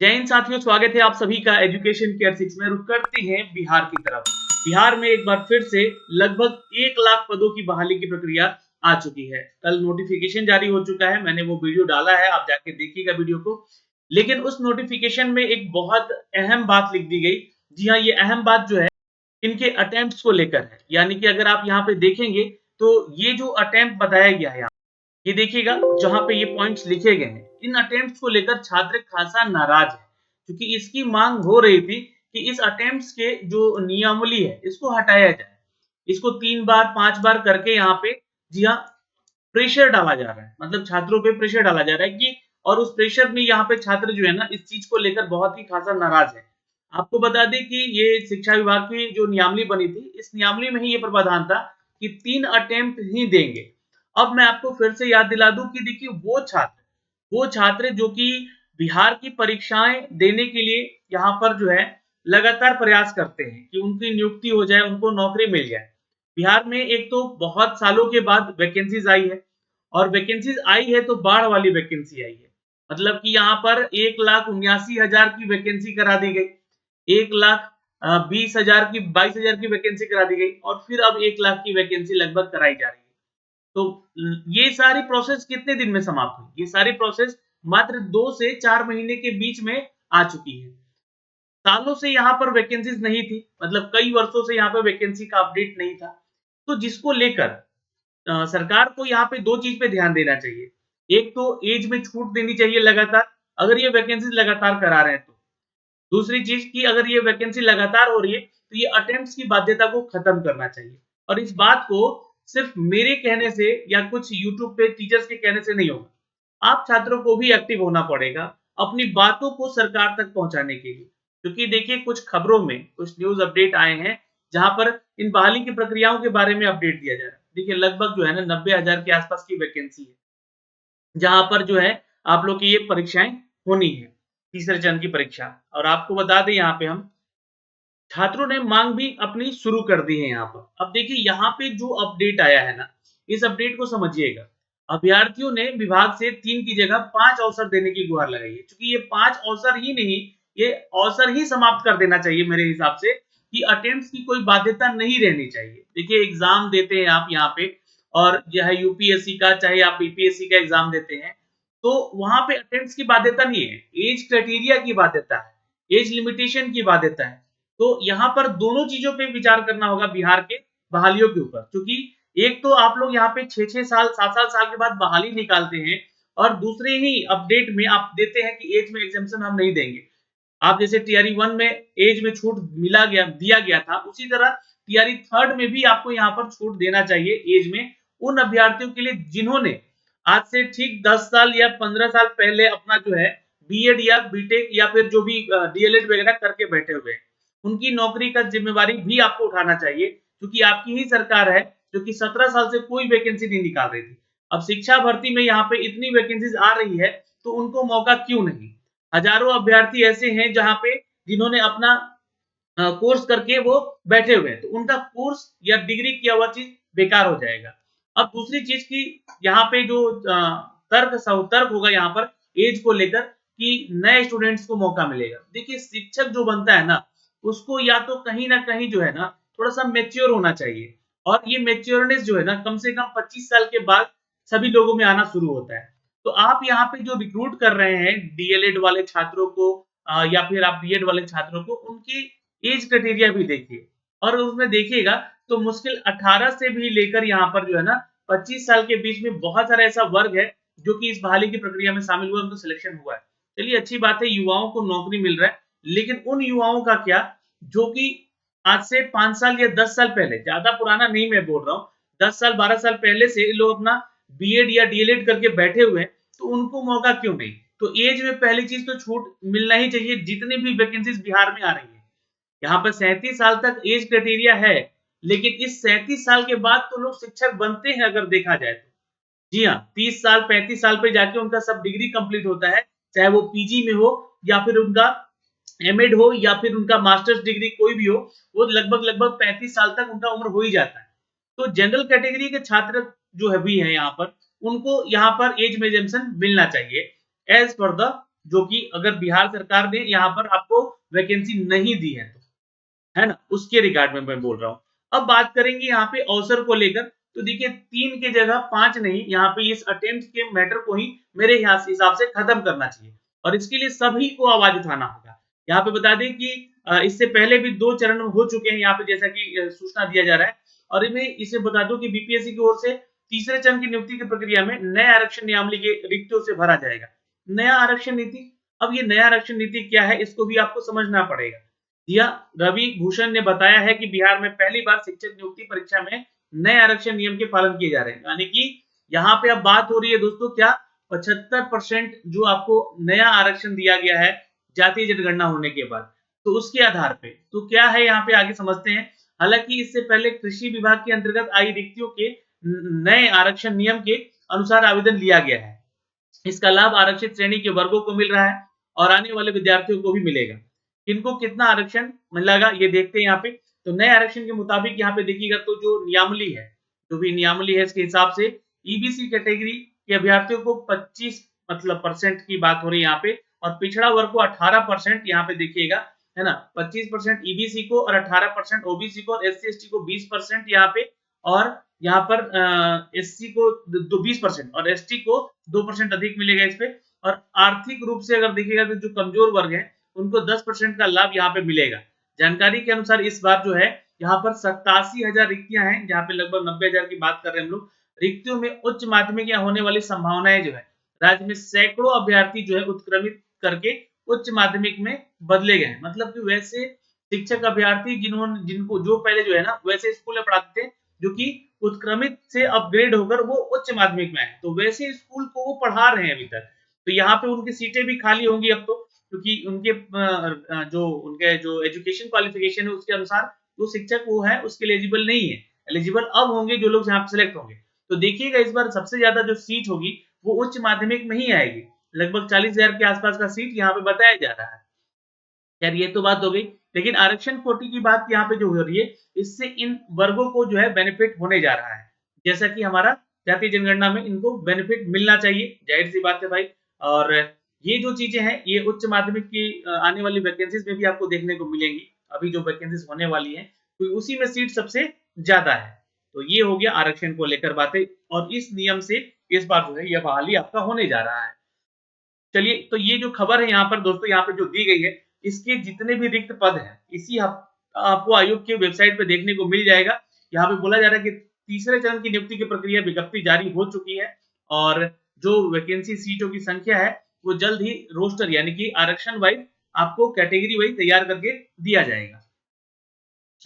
जय हिंद साथियों, स्वागत है आप सभी का एजुकेशन केयर 6 में। रुक करते हैं बिहार की तरफ। बिहार में एक बार फिर से लगभग 1 लाख पदों की बहाली की प्रक्रिया आ चुकी है। कल नोटिफिकेशन जारी हो चुका है, मैंने वो वीडियो डाला है, आप जाके देखिएगा वीडियो को। लेकिन उस नोटिफिकेशन में एक बहुत अहम बात लिख दी गई। जी हाँ, ये अहम बात जो है इनके अटेम्प्ट्स को लेकर है। यानी कि अगर आप यहाँ पे देखेंगे तो ये जो अटेम्प्ट बताया गया है, ये देखिएगा जहां पे ये पॉइंट्स लिखे गए हैं, इन अटेम्प्ट्स को लेकर छात्र खासा नाराज है, क्योंकि इसकी मांग हो रही थी कि इस अटेम्प्ट्स के जो नियमावली है इसको हटाया जाए। इसको 3 बार 5 बार करके यहाँ पे जी हाँ प्रेशर डाला जा रहा है, मतलब छात्रों पे प्रेशर डाला जा रहा है कि और उस प्रेशर में यहाँ पे छात्र जो है ना इस चीज को लेकर बहुत ही खासा नाराज है। आपको बता दें कि ये शिक्षा विभाग की जो नियमावली बनी थी, इस नियमावली में ही ये प्रावधान था कि 3 अटेम्प्ट ही देंगे। अब मैं आपको फिर से याद दिला दूं कि देखिए वो छात्र जो कि बिहार की परीक्षाएं देने के लिए यहाँ पर जो है लगातार प्रयास करते हैं कि उनकी नियुक्ति हो जाए, उनको नौकरी मिल जाए। बिहार में एक तो बहुत सालों के बाद वैकेंसीज आई है, और वैकेंसीज आई है तो बाढ़ वाली वैकेंसी आई है। मतलब कि यहाँ पर 1,79,000 की वैकेंसी करा दी गई, 1,20,000 की 22,000 की वैकेंसी करा दी गई, और फिर अब 1 लाख की वैकेंसी लगभग कराई जा रही है। तो ये सारी प्रोसेस कितने दिन में समाप्त हुई? ये सारी प्रोसेस मात्र 2 से 4 महीने के बीच में आ चुकी है। सालों से यहाँ पर वैकेंसीज नहीं थी, मतलब कई वर्षों से यहाँ पे वैकेंसी का अपडेट नहीं था। तो जिसको लेकर सरकार को यहाँ पे 2 चीज पे ध्यान देना चाहिए। एक तो एज में छूट देनी चाहिए लगातार, अगर ये वैकेंसीज लगातार करा रहे हैं तो। दूसरी चीज कि अगर ये वैकेंसी लगातार हो रही है तो ये अटेम्प्ट्स की बाध्यता को खत्म करना चाहिए। और इस बात को सिर्फ मेरे कहने से या कुछ यूट्यूब पे टीचर्स के कहने से नहीं होगा, आप छात्रों को भी एक्टिव होना पड़ेगा अपनी बातों को सरकार तक पहुंचाने के लिए। क्योंकि देखिए कुछ खबरों में कुछ न्यूज अपडेट आए हैं जहां पर इन बहाली की प्रक्रियाओं के बारे में अपडेट दिया जा रहा है। देखिए लगभग जो है ना 90,000 के आसपास की वैकेंसी है, जहां पर जो है आप लोग की ये परीक्षाएं होनी है, तीसरे चरण की परीक्षा। और आपको बता दें यहाँ पे हम छात्रों ने मांग भी अपनी शुरू कर दी है यहाँ पर। अब देखिए यहाँ पे जो अपडेट आया है ना, इस अपडेट को समझिएगा। अभ्यर्थियों ने विभाग से 3 की जगह 5 अवसर देने की गुहार लगाई है। क्योंकि ये 5 अवसर ही नहीं, ये अवसर ही समाप्त कर देना चाहिए मेरे हिसाब से, कि अटेम्प्ट्स की कोई बाध्यता नहीं रहनी चाहिए। देखिए एग्जाम देते हैं आप यहाँ पे, और चाहे यूपीएससी का चाहे आप बीपीएससी का एग्जाम देते हैं, तो वहां पे अटेम्प्ट्स की बाध्यता नहीं है, एज क्राइटेरिया की बाध्यता है, एज लिमिटेशन की बाध्यता है। तो यहाँ पर दोनों चीजों पे विचार करना होगा बिहार के बहालियों के ऊपर। क्योंकि एक तो आप लोग यहाँ पे 6-6 साल 7-7 साल के बाद बहाली निकालते हैं, और दूसरे ही अपडेट में आप देते हैं कि एज में एग्जाम्पशन हम नहीं देंगे। आप जैसे टीआरई 1 में एज में छूट दिया गया था, उसी तरह टीआरई 3 में भी आपको यहाँ पर छूट देना चाहिए एज में, उन अभ्यर्थियों के लिए जिन्होंने आज से ठीक 10 साल या 15 साल पहले अपना जो है बीएड या बीटेक या फिर जो भी डीएलएड वगैरह करके बैठे हुए हैं, उनकी नौकरी का जिम्मेवारी भी आपको उठाना चाहिए। क्योंकि आपकी ही सरकार है जो कि 17 साल से कोई वैकेंसी नहीं निकाल रही थी। अब शिक्षा भर्ती में यहाँ पे इतनी वैकेंसीज आ रही है, तो उनको मौका क्यों नहीं? हजारों अभ्यर्थी ऐसे हैं जहां पे जिन्होंने अपना कोर्स करके वो बैठे हुए हैं, तो उनका कोर्स या डिग्री किया हुआ चीज बेकार हो जाएगा। अब दूसरी चीज की यहाँ पे जो तर्क होगा यहाँ पर एज को लेकर, कि नए स्टूडेंट्स को मौका मिलेगा। देखिए शिक्षक जो बनता है ना, उसको या तो कहीं ना कहीं जो है ना थोड़ा सा मेच्योर होना चाहिए, और ये मेच्योरनेस जो है ना कम से कम 25 साल के बाद सभी लोगों में आना शुरू होता है। तो आप यहाँ पे जो रिक्रूट कर रहे हैं डीएलएड वाले छात्रों को, या फिर आप बीएड वाले छात्रों को, उनकी एज क्राइटेरिया भी देखिए, और उसमें देखिएगा तो मुश्किल 18 से भी लेकर यहाँ पर जो है ना 25 साल के बीच में बहुत सारा ऐसा वर्ग है जो कि इस बहाली की प्रक्रिया में शामिल हुआ, उनको सिलेक्शन हुआ है। चलिए अच्छी बात है, युवाओं को नौकरी मिल रहा है। लेकिन उन युवाओं का क्या जो कि आज से 5 साल या 10 साल पहले, ज्यादा पुराना नहीं मैं बोल रहा हूँ, 10 साल 12 साल पहले से लोग अपना बीएड या डीएलएड करके बैठे हुए हैं, तो उनको मौका क्यों नहीं? तो एज में पहली चीज तो छूट मिलना ही चाहिए, जितनी भी वैकेंसीज बिहार में आ रही है। यहाँ पर 37 साल तक एज क्राइटेरिया है, लेकिन इस 37 साल के बाद तो लोग शिक्षक बनते हैं अगर देखा जाए तो। जी हाँ, 30 साल 35 साल पे जाके उनका सब डिग्री कंप्लीट होता है, चाहे वो पीजी में हो या फिर उनका एमएड हो या फिर उनका मास्टर्स डिग्री कोई भी हो, वो लगभग 35 साल तक उनका उम्र हो ही जाता है। तो जनरल कैटेगरी के छात्र जो है भी हैं यहाँ पर, उनको यहाँ पर एज मेजम्पशन मिलना चाहिए एज पर द जो कि अगर बिहार सरकार ने यहाँ पर आपको वैकेंसी नहीं दी है तो, है ना, उसके रिगार्ड में मैं बोल रहा हूँ। अब बात करेंगे यहाँ पे अवसर को लेकर, तो देखिए 3 की जगह 5 नहीं, यहाँ पे इस अटेम्प्ट के मैटर को ही मेरे हिसाब से खत्म करना चाहिए और इसके लिए सभी को आवाज उठाना होगा। यहाँ पे बता दें कि इससे पहले भी 2 चरण हो चुके हैं यहाँ पे, जैसा कि सूचना दिया जा रहा है और मैं इसे बता दूं कि बीपीएससी की ओर से तीसरे चरण की नियुक्ति की प्रक्रिया में नए आरक्षण नियमावली के रिक्तियों से भरा जाएगा। नया आरक्षण नीति, अब ये नया आरक्षण नीति क्या है इसको भी आपको समझना पड़ेगा। दिया रवि भूषण ने बताया है कि बिहार में पहली बार शिक्षक नियुक्ति परीक्षा में नए आरक्षण नियम के पालन किए जा रहे हैं, यानी कि यहाँ पे अब बात हो रही है दोस्तों क्या 75% जो आपको नया आरक्षण दिया गया है जातीय जनगणना होने के बाद, तो उसके आधार पे तो क्या है यहाँ पे आगे समझते हैं। हालांकि इससे पहले कृषि विभाग के अंतर्गत आई रिक्तियों के नए आरक्षण नियम के अनुसार आवेदन लिया गया है। इसका लाभ आरक्षित श्रेणी के वर्गों को मिल रहा है और आने वाले विद्यार्थियों को भी मिलेगा। किनको कितना आरक्षण मिलेगा ये देखते हैं यहाँ पे। तो नए आरक्षण के मुताबिक यहाँ पे देखिएगा तो जो नियमावली है, जो भी नियमावली है इसके हिसाब से ईबीसी कैटेगरी के अभ्यर्थियों को 25 मतलब परसेंट की बात हो रही है यहाँ पे और पिछड़ा वर्ग को 18% यहाँ पे देखिएगा, है ना, 25% ईबीसी को और 18% ओबीसी को और एससी एसटी को 20% यहाँ पे और यहाँ पर एससी को 20% और एसटी को 2% अधिक मिलेगा इस पे। और आर्थिक रूप से अगर देखिएगा तो जो कमजोर वर्ग है उनको 10% का लाभ यहाँ पे मिलेगा। जानकारी के अनुसार इस बार जो है यहाँ पर 87,000 रिक्तियां हैं, जहाँ पे लगभग 90,000 की बात कर रहे हैं हम लोग। रिक्तियों में उच्च माध्यमिक या होने वाली संभावनाएं जो है, राज्य में सैकड़ों अभ्यर्थी जो है उत्क्रमित करके उच्च माध्यमिक में बदले गए, मतलब कि वैसे शिक्षक अभ्यर्थी जिनको जो पहले जो है ना वैसे स्कूल में पढ़ाते थे, जो कि उत्क्रमित से अपग्रेड होकर वो उच्च माध्यमिक में आए, तो वैसे स्कूल को वो पढ़ा रहे हैं अभी तक। तो यहाँ पे उनकी सीटें भी खाली होंगी अब तो, क्योंकि उनके जो एजुकेशन क्वालिफिकेशन है उसके अनुसार जो शिक्षक वो है उसके लिए एलिजिबल नहीं है। एलिजिबल अब होंगे जो लोग यहाँ पे सिलेक्ट होंगे। तो देखिएगा इस बार सबसे ज्यादा जो सीट होगी वो उच्च माध्यमिक में ही आएगी, लगभग 40,000 के आसपास का सीट यहाँ पे बताया जा रहा है। यार ये तो बात हो गई, लेकिन आरक्षण कोटि की बात यहाँ पे जो हो रही है, इससे इन वर्गों को जो है बेनिफिट होने जा रहा है, जैसा कि हमारा जातीय जनगणना में इनको बेनिफिट मिलना चाहिए, जाहिर सी बात है भाई। और ये जो चीजें हैं ये उच्च माध्यमिक की आने वाली वैकेंसीज में भी आपको देखने को मिलेंगी। अभी जो वैकेंसीज होने वाली है तो उसी में सीट सबसे ज्यादा है। तो ये हो गया आरक्षण को लेकर बातें, और इस नियम से इस बार जो है यह बहाली आपका होने जा रहा है। चलिए, तो ये जो खबर है यहाँ पर दोस्तों यहाँ पे जो दी गई है, इसके जितने भी रिक्त पद हैं इसी आपको आयोग की वेबसाइट पे देखने को मिल जाएगा। यहाँ पे बोला जा रहा है कि तीसरे चरण की नियुक्ति की प्रक्रिया विज्ञप्ति जारी हो चुकी है और जो वैकेंसी सीटों की संख्या है वो जल्द ही रोस्टर यानी कि आरक्षण वाइज आपको कैटेगरी वाइज तैयार करके दिया जाएगा।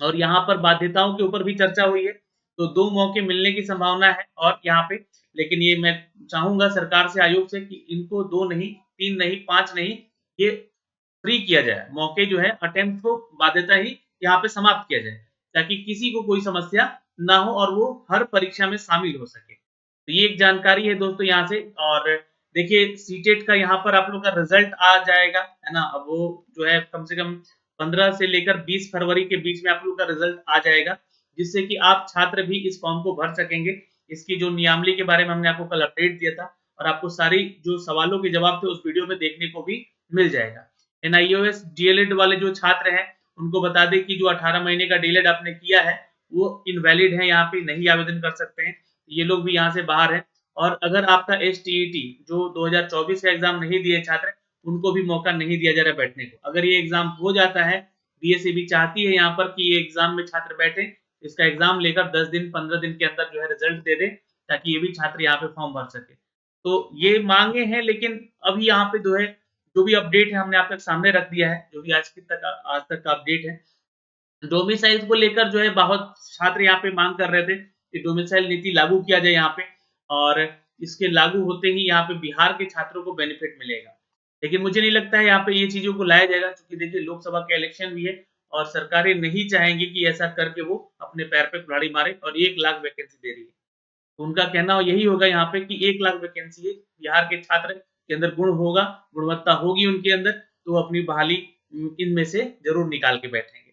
और यहाँ पर बाध्यताओं के ऊपर भी चर्चा हुई है, तो 2 मौके मिलने की संभावना है और यहाँ पे, लेकिन ये मैं चाहूंगा सरकार से आयोग से कि इनको 2 नहीं 3 नहीं 5 नहीं, ये फ्री किया जाए मौके, जो है अटेम्प्ट को बाध्यता ही यहाँ पे समाप्त किया जाए, ताकि किसी को कोई समस्या ना हो और वो हर परीक्षा में शामिल हो सके। तो ये एक जानकारी है दोस्तों यहाँ से। और देखिए सीटेट का यहाँ पर आप लोग का रिजल्ट आ जाएगा, है ना, अब वो जो है कम से कम 15 से लेकर 20 फरवरी के बीच में आप लोग का रिजल्ट आ जाएगा, जिससे कि आप छात्र भी इस फॉर्म को भर सकेंगे। इसकी जो नियमावली के बारे में हमने आपको कल अपडेट दिया था और आपको सारी जो सवालों के जवाब थे उस वीडियो में देखने को भी मिल जाएगा। एनआईओएस डीएलएड वाले जो छात्र हैं उनको बता दें कि जो 18 महीने का डीएलएड आपने किया है वो इनवैलिड है, यहाँ पे नहीं आवेदन कर सकते हैं, ये लोग भी यहाँ से बाहर हैं। और अगर आपका एसटीईटी जो 2024 का एग्जाम नहीं दिए छात्र, उनको भी मौका नहीं दिया जा रहा बैठने को। अगर ये एग्जाम हो जाता है, बीएसईबी चाहती है यहाँ पर कि ये एग्जाम में छात्र बैठे, इसका एग्जाम लेकर 10 दिन 15 दिन के अंदर जो है रिजल्ट दे दे, ताकि ये भी छात्र यहाँ पे फॉर्म भर सके। तो ये मांगे हैं, लेकिन अभी यहाँ पे जो है जो भी अपडेट है हमने आप तक सामने रख दिया है, जो भी आज तक का अपडेट है। डोमिसाइल को लेकर जो है बहुत छात्र यहाँ पे मांग कर रहे थे कि डोमिसाइल नीति लागू किया जाए यहाँ पे, और इसके लागू होते ही यहाँ पे बिहार के छात्रों को बेनिफिट मिलेगा। लेकिन मुझे नहीं लगता है यहाँ पे ये चीजों को लाया जाएगा, क्योंकि देखिए लोकसभा का इलेक्शन भी है और सरकारें नहीं चाहेंगी कि ऐसा करके वो अपने पैर पे कुल्हाड़ी मारे और 1 लाख वैकेंसी दे रही है। तो उनका कहना यही होगा यहाँ पे कि 1 लाख वैकेंसी है, बिहार के छात्र के अंदर गुण होगा, गुणवत्ता होगी उनके अंदर, तो वो अपनी बहाली इनमें से जरूर निकाल के बैठेंगे।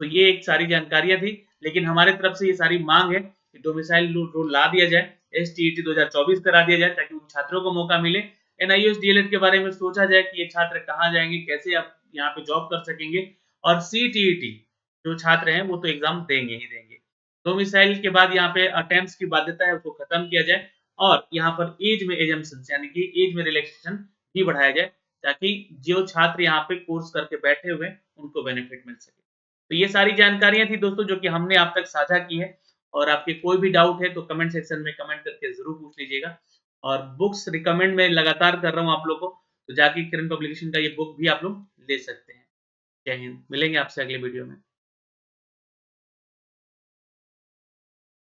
तो ये एक सारी जानकारियां थी, लेकिन हमारे तरफ से ये सारी मांग है कि डोमिसाइल रूल ला दिया जाए, एसटीईटी 2024 करा दिया जाए, ताकि उन छात्रों को मौका मिले NIOS DLED के बारे में सोचा जाए कि ये छात्र कहाँ जाएंगे, कैसे आप यहाँ पे जॉब कर सकेंगे, और CTET जो छात्र हैं वो तो एग्जाम देंगे ही देंगे। डोमिसाइल के बाद यहाँ पे अटेम्प्ट्स की बाध्यता है उसको खत्म किया जाए, और यहाँ पर एज में एजम्पशंस यानी कि एज में रिलैक्सेशन भी बढ़ाया जाए, ताकि जो छात्र यहाँ पे कोर्स करके बैठे हुए हैं उनको बेनिफिट मिल सके। तो ये सारी जानकारियां थी दोस्तों जो कि हमने आप तक साझा की है, और आपके कोई भी डाउट है तो कमेंट सेक्शन में कमेंट करके जरूर पूछ लीजिएगा। और बुक्स रिकमेंड मैं लगातार कर रहा हूँ आप लोगों को, तो जाके किरण पब्लिकेशन का ये बुक भी आप लोग ले सकते हैं। जय हिंद, मिलेंगे आपसे अगले वीडियो में।